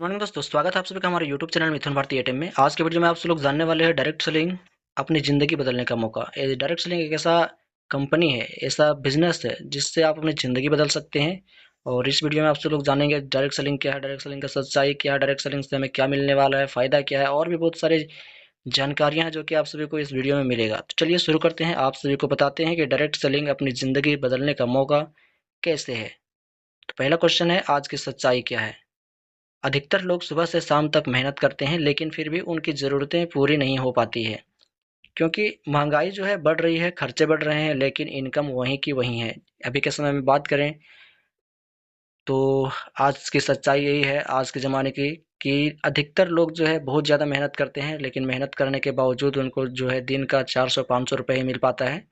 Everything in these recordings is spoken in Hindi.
मॉर्निंग दोस्तों, स्वागत है आप सभी का हमारे यूट्यूब चैनल मिथुन भारती एटीएम में। आज के वीडियो में आप सब लोग जानने वाले हैं डायरेक्ट सेलिंग अपनी ज़िंदगी बदलने का मौका। ये डायरेक्ट सेलिंग एक ऐसा कंपनी है, ऐसा बिजनेस है जिससे आप अपनी ज़िंदगी बदल सकते हैं। और इस वीडियो में आप सब लोग जानेंगे डायरेक्ट सेलिंग क्या है, डायरेक्ट सेलिंग का सच्चाई क्या है, डायरेक्ट सेलिंग से हमें क्या मिलने वाला है, फ़ायदा क्या है, और भी बहुत सारी जानकारियाँ हैं जो कि आप सभी को इस वीडियो में मिलेगा। तो चलिए शुरू करते हैं। आप सभी को बताते हैं कि डायरेक्ट सेलिंग अपनी ज़िंदगी बदलने का मौका कैसे है। तो पहला क्वेश्चन है, आज की सच्चाई क्या है। अधिकतर लोग सुबह से शाम तक मेहनत करते हैं, लेकिन फिर भी उनकी ज़रूरतें पूरी नहीं हो पाती है। क्योंकि महंगाई जो है बढ़ रही है, खर्चे बढ़ रहे हैं, लेकिन इनकम वहीं की वहीं है। अभी के समय में बात करें तो आज की सच्चाई यही है, आज के ज़माने की, कि अधिकतर लोग जो है बहुत ज़्यादा मेहनत करते हैं, लेकिन मेहनत करने के बावजूद उनको जो है दिन का 400-500 रुपये ही मिल पाता है।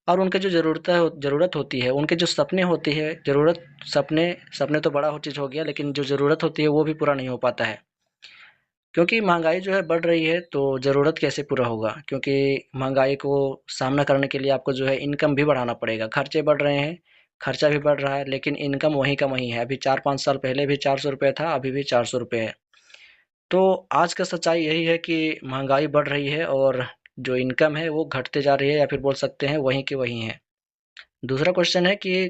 और उनके जो ज़रूरत होती है, उनके जो सपने होती है, ज़रूरत, सपने सपने तो बड़ा हो चीज़ हो गया, लेकिन जो ज़रूरत होती है वो भी पूरा नहीं हो पाता है। क्योंकि महंगाई जो है बढ़ रही है, तो ज़रूरत कैसे पूरा होगा। क्योंकि महंगाई को सामना करने के लिए आपको जो है इनकम भी बढ़ाना पड़ेगा। खर्चे बढ़ रहे हैं, खर्चा भी बढ़ रहा है, लेकिन इनकम वहीं का वहीं है। अभी 4-5 साल पहले भी 400 रुपये था, अभी भी 400 रुपये है। तो आज का सच्चाई यही है कि महंगाई बढ़ रही है और जो इनकम है वो घटते जा रही है, या फिर बोल सकते हैं वहीं की वहीं है। दूसरा क्वेश्चन है कि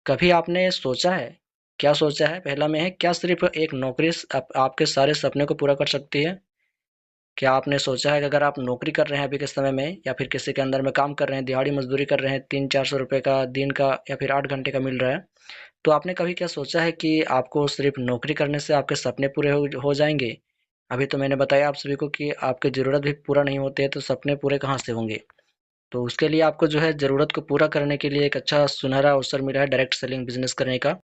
कभी आपने सोचा है, क्या सोचा है, पहला में है, क्या सिर्फ एक नौकरी आपके सारे सपने को पूरा कर सकती है। क्या आपने सोचा है कि अगर आप नौकरी कर रहे हैं अभी के समय में, या फिर किसी के अंदर में काम कर रहे हैं, दिहाड़ी मजदूरी कर रहे हैं, 300-400 रुपये का दिन का या फिर 8 घंटे का मिल रहा है, तो आपने कभी क्या सोचा है कि आपको सिर्फ नौकरी करने से आपके सपने पूरे हो जाएंगे। अभी तो मैंने बताया आप सभी को कि आपकी ज़रूरत भी पूरा नहीं होती है, तो सपने पूरे कहाँ से होंगे। तो उसके लिए आपको जो है ज़रूरत को पूरा करने के लिए एक अच्छा सुनहरा अवसर मिला है डायरेक्ट सेलिंग बिजनेस करने का।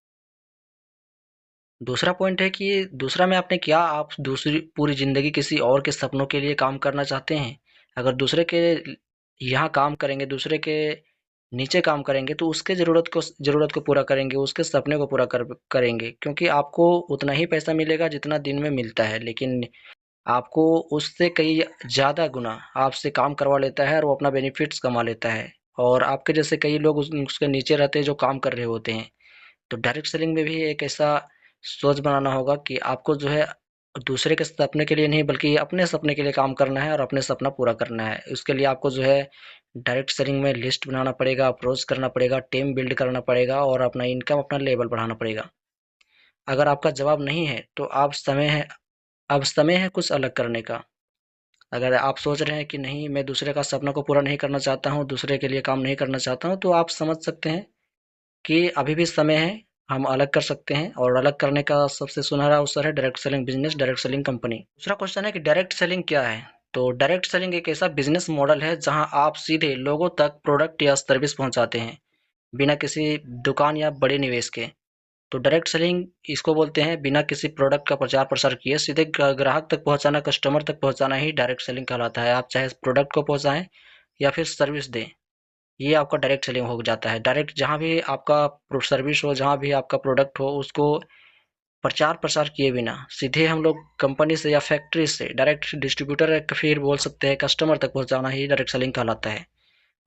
दूसरा पॉइंट है कि दूसरा में आपने क्या, आप दूसरी पूरी ज़िंदगी किसी और के सपनों के लिए काम करना चाहते हैं? अगर दूसरे के यहाँ काम करेंगे, दूसरे के नीचे काम करेंगे, तो उसके ज़रूरत को पूरा करेंगे, उसके सपने को पूरा करेंगे, क्योंकि आपको उतना ही पैसा मिलेगा जितना दिन में मिलता है, लेकिन आपको उससे कई ज़्यादा गुना आपसे काम करवा लेता है और वो अपना बेनिफिट्स कमा लेता है। और आपके जैसे कई लोग उसके नीचे रहते हैं जो काम कर रहे होते हैं। तो डायरेक्ट सेलिंग में भी एक ऐसा सोच बनाना होगा कि आपको जो है दूसरे के सपने के लिए नहीं, बल्कि अपने सपने के लिए काम करना है और अपने सपना पूरा करना है। उसके लिए आपको जो है डायरेक्ट सेलिंग में लिस्ट बनाना पड़ेगा, अप्रोच करना पड़ेगा, टीम बिल्ड करना पड़ेगा और अपना इनकम, अपना लेवल बढ़ाना पड़ेगा। अगर आपका जवाब नहीं है तो अब समय है कुछ अलग करने का। अगर आप सोच रहे हैं कि नहीं, मैं दूसरे का सपना को पूरा नहीं करना चाहता हूँ, दूसरे के लिए काम नहीं करना चाहता हूँ, तो आप समझ सकते हैं कि अभी भी समय है, हम अलग कर सकते हैं। और अलग करने का सबसे सुनहरा अवसर है direct selling business, direct selling company. दूसरा क्वेश्चन है कि डायरेक्ट सेलिंग क्या है। तो डायरेक्ट सेलिंग एक ऐसा बिजनेस मॉडल है जहां आप सीधे लोगों तक प्रोडक्ट या सर्विस पहुंचाते हैं, बिना किसी दुकान या बड़े निवेश के। तो डायरेक्ट सेलिंग इसको बोलते हैं, बिना किसी प्रोडक्ट का प्रचार प्रसार किए सीधे ग्राहक तक पहुंचाना, कस्टमर तक पहुंचाना ही डायरेक्ट सेलिंग कहलाता है। आप चाहे प्रोडक्ट को पहुंचाएं या फिर सर्विस दें, ये आपका डायरेक्ट सेलिंग हो जाता है। डायरेक्ट जहाँ भी आपका सर्विस हो, जहाँ भी आपका प्रोडक्ट हो, उसको प्रचार प्रसार किए बिना सीधे हम लोग कंपनी से या फैक्ट्री से डायरेक्ट डिस्ट्रीब्यूटर या फिर बोल सकते हैं कस्टमर तक पहुंचाना ही डायरेक्ट सेलिंग कहलाता है।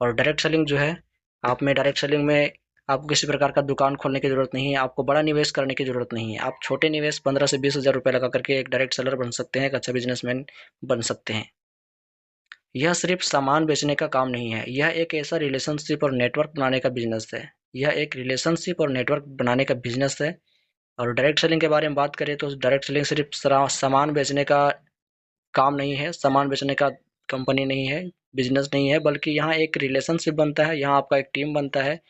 और डायरेक्ट सेलिंग जो है, आप में डायरेक्ट सेलिंग में आपको किसी प्रकार का दुकान खोलने की जरूरत नहीं है, आपको बड़ा निवेश करने की जरूरत नहीं है। आप छोटे निवेश 15 से 20 हज़ार रुपये लगा करके एक डायरेक्ट सेलर बन सकते हैं, एक अच्छा बिजनेसमैन बन सकते हैं। यह सिर्फ सामान बेचने का काम नहीं है, यह एक ऐसा रिलेशनशिप और नेटवर्क बनाने का बिजनेस है। यह एक रिलेशनशिप और नेटवर्क बनाने का बिजनेस है। और डायरेक्ट सेलिंग के बारे में बात करें तो डायरेक्ट सेलिंग सिर्फ सामान बेचने का काम नहीं है, सामान बेचने का कंपनी नहीं है, बिजनेस नहीं है, बल्कि यहाँ एक रिलेशनशिप बनता है, यहाँ आपका एक टीम बनता है,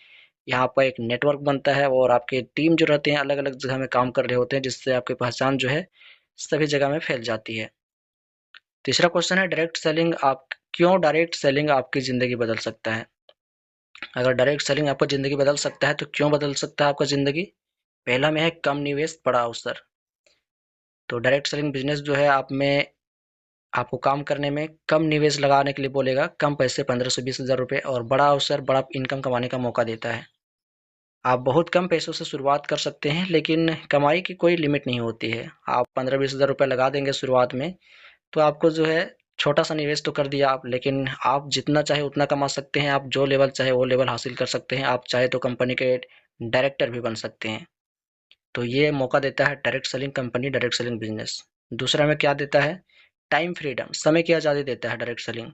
यहाँ आपका एक नेटवर्क बनता है, और आपके टीम जो रहते हैं अलग अलग जगह में काम कर रहे होते हैं, जिससे आपकी पहचान जो है सभी जगह में फैल जाती है। तीसरा क्वेश्चन है, डायरेक्ट सेलिंग आप, क्यों डायरेक्ट सेलिंग आपकी ज़िंदगी बदल सकता है। अगर डायरेक्ट सेलिंग आपका ज़िंदगी बदल सकता है तो क्यों बदल सकता है आपका ज़िंदगी। पहला में है कम निवेश बड़ा अवसर। तो डायरेक्ट सेलिंग बिजनेस जो है आप में आपको काम करने में कम निवेश लगाने के लिए बोलेगा, कम पैसे 15 से 20 हज़ार रुपये, और बड़ा अवसर, बड़ा इनकम कमाने का मौका देता है। आप बहुत कम पैसों से शुरुआत कर सकते हैं, लेकिन कमाई की कोई लिमिट नहीं होती है। आप 15-20 हज़ार रुपये लगा देंगे शुरुआत में, तो आपको जो है छोटा सा निवेश तो कर दिया आप, लेकिन आप जितना चाहे उतना कमा सकते हैं। आप जो लेवल चाहे वो लेवल हासिल कर सकते हैं। आप चाहे तो कंपनी के डायरेक्टर भी बन सकते हैं। तो ये मौका देता है direct selling company, direct selling business. दूसरा में क्या देता है, टाइम फ्रीडम, समय की आज़ादी देता है डायरेक्ट सेलिंग।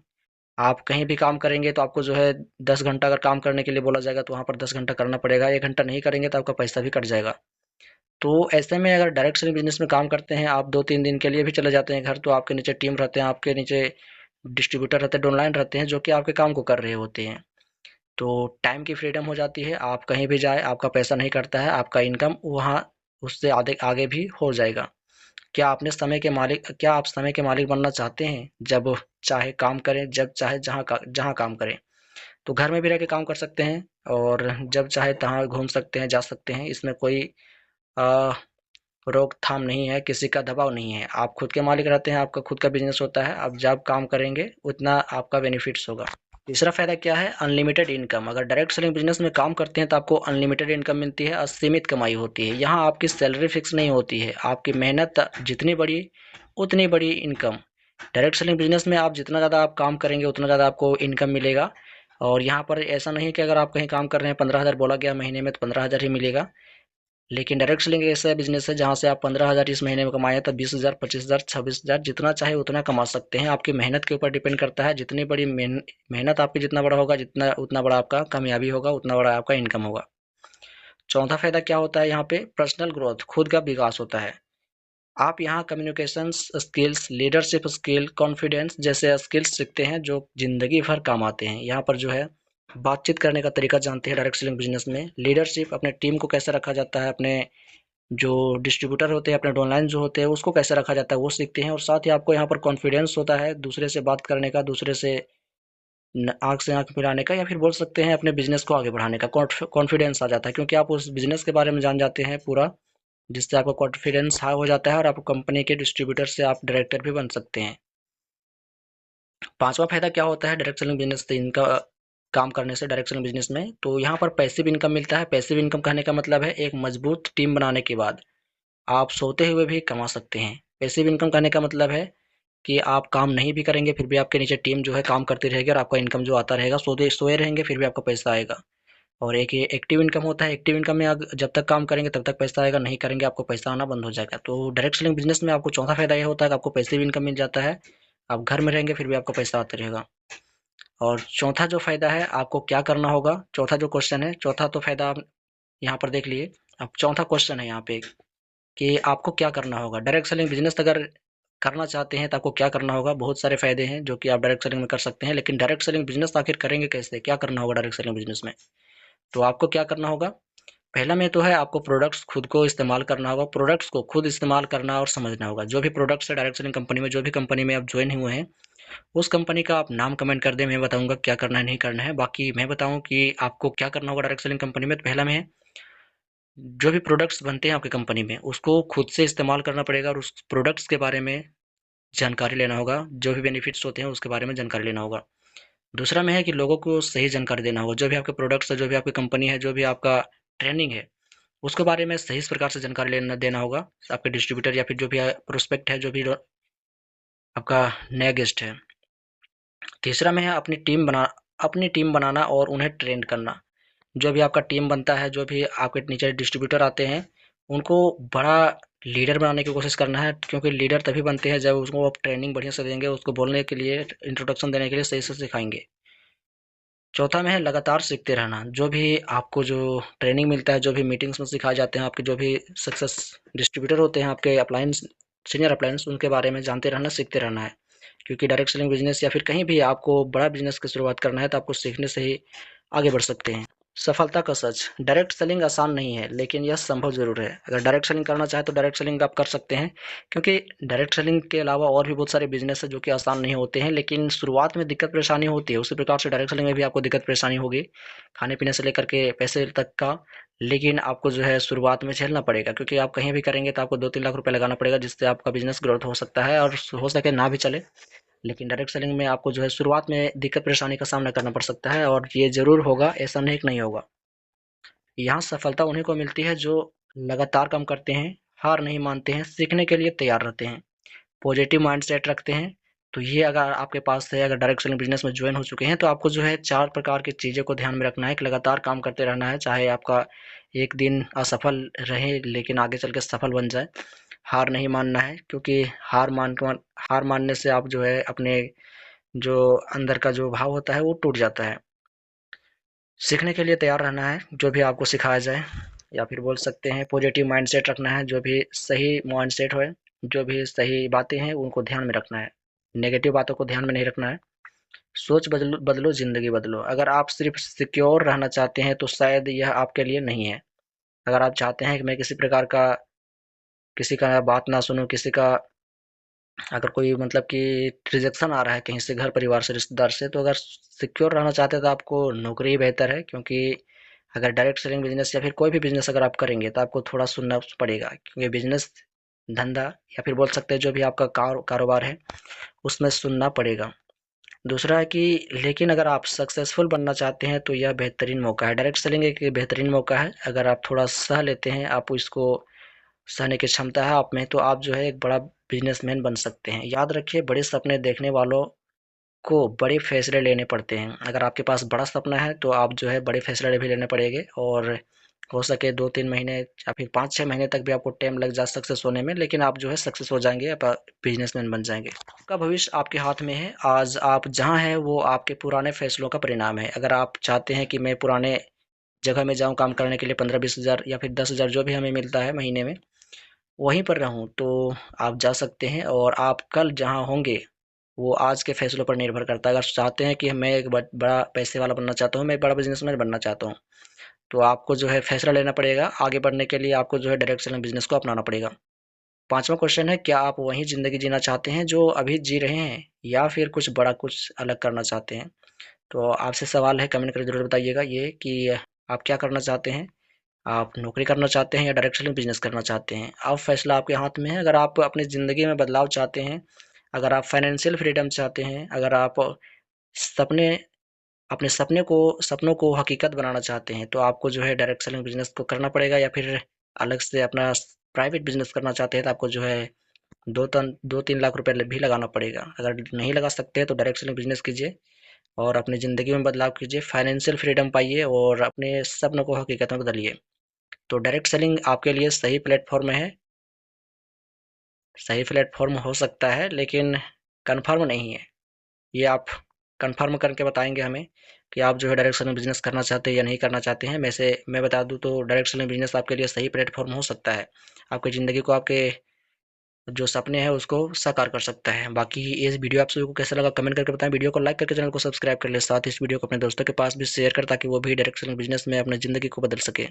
आप कहीं भी काम करेंगे तो आपको जो है 10 घंटा अगर काम करने के लिए बोला जाएगा तो वहाँ पर 10 घंटा करना पड़ेगा, 1 घंटा नहीं करेंगे तो आपका पैसा भी कट जाएगा। तो ऐसे में अगर डायरेक्ट सेलिंग बिजनेस में काम करते हैं आप, 2-3 दिन के लिए भी चले जाते हैं घर, तो आपके नीचे टीम रहते हैं, आपके नीचे डिस्ट्रीब्यूटर रहते हैं, डाउनलाइन रहते हैं, जो कि आपके काम को कर रहे होते हैं। तो टाइम की फ्रीडम हो जाती है, आप कहीं भी जाए आपका पैसा नहीं कटता है, आपका इनकम वहाँ उससे आगे आगे भी हो जाएगा। क्या आप समय के मालिक बनना चाहते हैं, जब चाहे काम करें, जब चाहे जहाँ काम करें। तो घर में भी रह के काम कर सकते हैं और जब चाहे तहाँ घूम सकते हैं, जा सकते हैं, इसमें कोई अ, रोकथाम नहीं है, किसी का दबाव नहीं है। आप खुद के मालिक रहते हैं, आपका खुद का बिजनेस होता है, आप जब काम करेंगे उतना आपका बेनिफिट्स होगा। तीसरा फायदा क्या है, अनलिमिटेड इनकम। अगर डायरेक्ट सेलिंग बिजनेस में काम करते हैं तो आपको अनलिमिटेड इनकम मिलती है, असीमित कमाई होती है। यहाँ आपकी सैलरी फिक्स नहीं होती है, आपकी मेहनत जितनी बड़ी उतनी बड़ी इनकम। डायरेक्ट सेलिंग बिजनेस में आप जितना ज़्यादा आप काम करेंगे उतना ज़्यादा आपको इनकम मिलेगा। और यहाँ पर ऐसा नहीं कि अगर आप कहीं काम कर रहे हैं 15,000 बोला गया महीने में, तो 15,000 ही मिलेगा। लेकिन डायरेक्ट सेलिंग ऐसा बिजनेस है जहाँ से आप 15,000 इस महीने में कमाए तो 20,000, 25,000, 26,000 जितना चाहे उतना कमा सकते हैं। आपकी मेहनत के ऊपर डिपेंड करता है, जितनी बड़ी मेहनत आपकी जितना बड़ा होगा, जितना उतना बड़ा आपका कामयाबी होगा, उतना बड़ा आपका इनकम होगा। चौथा फायदा क्या होता है, यहाँ पे पर्सनल ग्रोथ, खुद का विकास होता है। आप यहाँ communications skills, leadership skill, confidence जैसे स्किल्स सीखते हैं जो जिंदगी भर काम आते हैं। यहाँ पर जो है बातचीत करने का तरीका जानते हैं डायरेक्ट सेलिंग बिजनेस में, लीडरशिप, अपने टीम को कैसे रखा जाता है, अपने जो डिस्ट्रीब्यूटर होते हैं, अपने ऑनलाइन जो होते हैं उसको कैसे रखा जाता है वो सीखते हैं। और साथ ही आपको यहाँ पर कॉन्फिडेंस होता है दूसरे से बात करने का, दूसरे से आंख से आंख मिलाने का, या फिर बोल सकते हैं अपने बिजनेस को आगे बढ़ाने का। कॉन्फिडेंस आ जाता है क्योंकि आप उस बिजनेस के बारे में जान जाते हैं पूरा, जिससे आपका कॉन्फिडेंस हाई हो जाता है और आप कंपनी के डिस्ट्रीब्यूटर से आप डायरेक्टर भी बन सकते हैं। पांचवा फायदा क्या होता है डायरेक्ट सेलिंग बिजनेस से, इनका काम करने से डायरेक्ट सेलिंग बिजनेस में, तो यहाँ पर पैसिव इनकम मिलता है। पैसिव इनकम कहने का मतलब है एक मजबूत टीम बनाने के बाद आप सोते हुए भी कमा सकते हैं। पैसिव इनकम कहने का मतलब है कि आप काम नहीं भी करेंगे फिर भी आपके नीचे टीम जो है काम करती रहेगी और आपका इनकम जो आता रहेगा, सोते सोए रहेंगे फिर भी आपका पैसा आएगा। और एक ये एक्टिव इनकम होता है, एक्टिव इनकम में जब तक काम करेंगे तब तक पैसा आएगा, नहीं करेंगे आपको पैसा आना बंद हो जाएगा। तो डायरेक्ट सेलिंग बिजनेस में आपको चौथा फायदा ये होता है कि आपको पैसिव इनकम मिल जाता है, आप घर में रहेंगे फिर भी आपका पैसा आता रहेगा। और चौथा जो फायदा है, आपको क्या करना होगा, चौथा जो क्वेश्चन है, चौथा तो फायदा आप यहाँ पर देख लिए। अब चौथा क्वेश्चन है यहाँ पे कि आपको क्या करना होगा डायरेक्ट सेलिंग बिजनेस अगर करना चाहते हैं तो आपको क्या करना होगा। बहुत सारे फायदे हैं जो कि आप डायरेक्ट सेलिंग में कर सकते हैं, लेकिन डायरेक्ट सेलिंग बिजनेस आखिर करेंगे कैसे, क्या करना होगा डायरेक्ट सेलिंग बिजनेस में। तो आपको क्या करना होगा, पहला में तो है आपको प्रोडक्ट्स खुद को इस्तेमाल करना होगा, प्रोडक्ट्स को खुद इस्तेमाल करना और समझना होगा। जो भी प्रोडक्ट्स है डायरेक्ट सेलिंग कंपनी में, जो भी कंपनी में आप ज्वाइन हुए हैं उस कंपनी का आप नाम कमेंट कर दें, मैं बताऊंगा क्या करना है नहीं करना है। बाकी मैं बताऊं कि आपको क्या करना होगा डायरेक्ट सेलिंग कंपनी में, तो पहला में है जो भी प्रोडक्ट्स बनते हैं आपकी कंपनी में उसको खुद से इस्तेमाल करना पड़ेगा और उस प्रोडक्ट्स के बारे में जानकारी लेना होगा, जो भी बेनिफिट्स होते हैं उसके बारे में जानकारी लेना होगा। दूसरा में है कि लोगों को सही जानकारी देना होगा, जो भी आपके प्रोडक्ट्स है, जो भी आपकी कंपनी है, जो भी आपका ट्रेनिंग है उसके बारे में सही प्रकार से जानकारी लेना देना होगा आपके डिस्ट्रीब्यूटर या फिर जो भी प्रोस्पेक्ट है, जो भी आपका नया गेस्ट है। तीसरा में है अपनी टीम बनाना और उन्हें ट्रेन करना। जो भी आपका टीम बनता है, जो भी आपके नीचे डिस्ट्रीब्यूटर आते हैं, उनको बड़ा लीडर बनाने की कोशिश करना है, क्योंकि लीडर तभी बनते हैं जब उसको आप ट्रेनिंग बढ़िया से देंगे, उसको बोलने के लिए, इंट्रोडक्शन देने के लिए सही से सिखाएंगे। चौथा में है लगातार सीखते रहना। जो भी आपको जो ट्रेनिंग मिलता है, जो भी मीटिंग्स में सिखाए जाते हैं, आपके जो भी सक्सेस डिस्ट्रीब्यूटर होते हैं, आपके अप्लायंस, सीनियर अप्लायंस, उनके बारे में जानते रहना, सीखते रहना है। क्योंकि डायरेक्ट सेलिंग बिजनेस या फिर कहीं भी आपको बड़ा बिजनेस की शुरुआत करना है तो आपको सीखने से ही आगे बढ़ सकते हैं। सफलता का सच, डायरेक्ट सेलिंग आसान नहीं है लेकिन यह संभव ज़रूर है। अगर डायरेक्ट सेलिंग करना चाहे तो डायरेक्ट सेलिंग आप कर सकते हैं, क्योंकि डायरेक्ट सेलिंग के अलावा और भी बहुत सारे बिजनेस है जो कि आसान नहीं होते हैं, लेकिन शुरुआत में दिक्कत परेशानी होती है। उसी प्रकार से डायरेक्ट सेलिंग में भी आपको दिक्कत परेशानी होगी, खाने पीने से लेकर के पैसे तक का। लेकिन आपको जो है शुरुआत में झेलना पड़ेगा, क्योंकि आप कहीं भी करेंगे तो आपको 2-3 लाख रुपए लगाना पड़ेगा, जिससे आपका बिजनेस ग्रोथ हो सकता है और हो सके ना भी चले। लेकिन डायरेक्ट सेलिंग में आपको जो है शुरुआत में दिक्कत परेशानी का सामना करना पड़ सकता है, और ये ज़रूर होगा, ऐसा नहीं कि नहीं होगा। यहाँ सफलता उन्हीं को मिलती है जो लगातार काम करते हैं, हार नहीं मानते हैं, सीखने के लिए तैयार रहते हैं, पॉजिटिव माइंडसेट रखते हैं। तो ये अगर आपके पास है, अगर डायरेक्ट सेलिंग बिजनेस में ज्वाइन हो चुके हैं, तो आपको जो है 4 प्रकार की चीज़ों को ध्यान में रखना है कि लगातार काम करते रहना है, चाहे आपका एक दिन असफल रहे लेकिन आगे चल के सफल बन जाए। हार नहीं मानना है, क्योंकि हार मानने से आप जो है अपने जो अंदर का जो भाव होता है वो टूट जाता है। सीखने के लिए तैयार रहना है, जो भी आपको सिखाया जाए, या फिर बोल सकते हैं पॉजिटिव माइंडसेट रखना है, जो भी सही माइंडसेट हो, जो भी सही बातें हैं उनको ध्यान में रखना है, नेगेटिव बातों को ध्यान में नहीं रखना है। सोच बदलो बदलो, ज़िंदगी बदलो। अगर आप सिर्फ सिक्योर रहना चाहते हैं तो शायद यह आपके लिए नहीं है। अगर आप चाहते हैं कि मैं किसी का बात ना सुनूँ, किसी का अगर कोई मतलब कि रिजेक्शन आ रहा है कहीं से, घर परिवार से, रिश्तेदार से, तो अगर सिक्योर रहना चाहते हैं तो आपको नौकरी ही बेहतर है। क्योंकि अगर डायरेक्ट सेलिंग बिजनेस या फिर कोई भी बिजनेस अगर आप करेंगे तो आपको थोड़ा सुनना पड़ेगा, क्योंकि बिजनेस धंधा या फिर बोल सकते हैं जो भी आपका कारोबार है उसमें सुनना पड़ेगा। दूसरा है कि लेकिन अगर आप सक्सेसफुल बनना चाहते हैं तो यह बेहतरीन मौका है। डायरेक्ट सेलिंग एक बेहतरीन मौका है। अगर आप थोड़ा सह लेते हैं, आप इसको सहने की क्षमता है आप में, तो आप जो है एक बड़ा बिजनेसमैन बन सकते हैं। याद रखिए, बड़े सपने देखने वालों को बड़े फैसले लेने पड़ते हैं। अगर आपके पास बड़ा सपना है तो आप जो है बड़े फैसले भी लेने पड़ेंगे, और हो सके 2-3 महीने या फिर 5-6 महीने तक भी आपको टाइम लग जा सक्सेस होने में, लेकिन आप जो है सक्सेस हो जाएंगे, आप बिजनेसमैन बन जाएंगे। आपका भविष्य आपके हाथ में है। आज आप जहाँ हैं वो आपके पुराने फैसलों का परिणाम है। अगर आप चाहते हैं कि मैं पुराने जगह में जाऊँ काम करने के लिए, 15-20 हज़ार या फिर 10 हज़ार जो भी हमें मिलता है महीने में, वहीं पर रहूँ, तो आप जा सकते हैं। और आप कल जहाँ होंगे वो आज के फैसलों पर निर्भर करता है। अगर चाहते हैं कि मैं एक बड़ा पैसे वाला बनना चाहता हूँ, मैं एक बड़ा बिजनेसमैन बनना चाहता हूँ, तो आपको जो है फैसला लेना पड़ेगा। आगे बढ़ने के लिए आपको जो है डायरेक्ट सेलिंग बिजनेस को अपनाना पड़ेगा। पांचवा क्वेश्चन है, क्या आप वही जिंदगी जीना चाहते हैं जो अभी जी रहे हैं, या फिर कुछ बड़ा, कुछ अलग करना चाहते हैं? तो आपसे सवाल है, कमेंट करके जरूर बताइएगा ये कि आप क्या करना चाहते हैं। आप नौकरी करना चाहते हैं या डायरेक्ट सेलिंग बिजनेस करना चाहते हैं? अब फैसला आपके हाथ में है। अगर आप अपनी ज़िंदगी में बदलाव चाहते हैं, अगर आप फाइनेंशियल फ्रीडम चाहते हैं, अगर आप सपने अपने सपनों को हकीकत बनाना चाहते हैं, तो आपको जो है डायरेक्ट सेलिंग बिजनेस को करना पड़ेगा। या फिर अलग से अपना प्राइवेट बिजनेस करना चाहते हैं तो आपको जो है 2-3 लाख रुपए भी लगाना पड़ेगा। अगर नहीं लगा सकते हैं तो डायरेक्ट सेलिंग बिजनेस कीजिए और अपनी ज़िंदगी में बदलाव कीजिए, फाइनेंशियल फ्रीडम पाइए और अपने सपनों को हकीकत में बदलिए। तो डायरेक्ट सेलिंग आपके लिए सही प्लेटफॉर्म है। सही प्लेटफॉर्म हो सकता है लेकिन कन्फर्म नहीं है। ये आप कन्फर्म करके बताएंगे हमें कि आप जो है डायरेक्ट सेलिंग बिजनेस करना चाहते हैं या नहीं करना चाहते हैं। मैं बता दूं तो डायरेक्ट सेलिंग बिजनेस आपके लिए सही प्लेटफॉर्म हो सकता है। आपकी ज़िंदगी को, आपके जो सपने हैं उसको साकार कर सकता है। बाकी ये वीडियो आप सभी को कैसा लगा कमेंट करके बताएं। वीडियो को लाइक करके चैनल को सब्सक्राइब कर ले, साथ ही इस वीडियो को अपने दोस्तों के पास भी शेयर कर, ताकि वो भी डायरेक्ट सेलिंग बिजनेस में अपनी ज़िंदगी को बदल सके।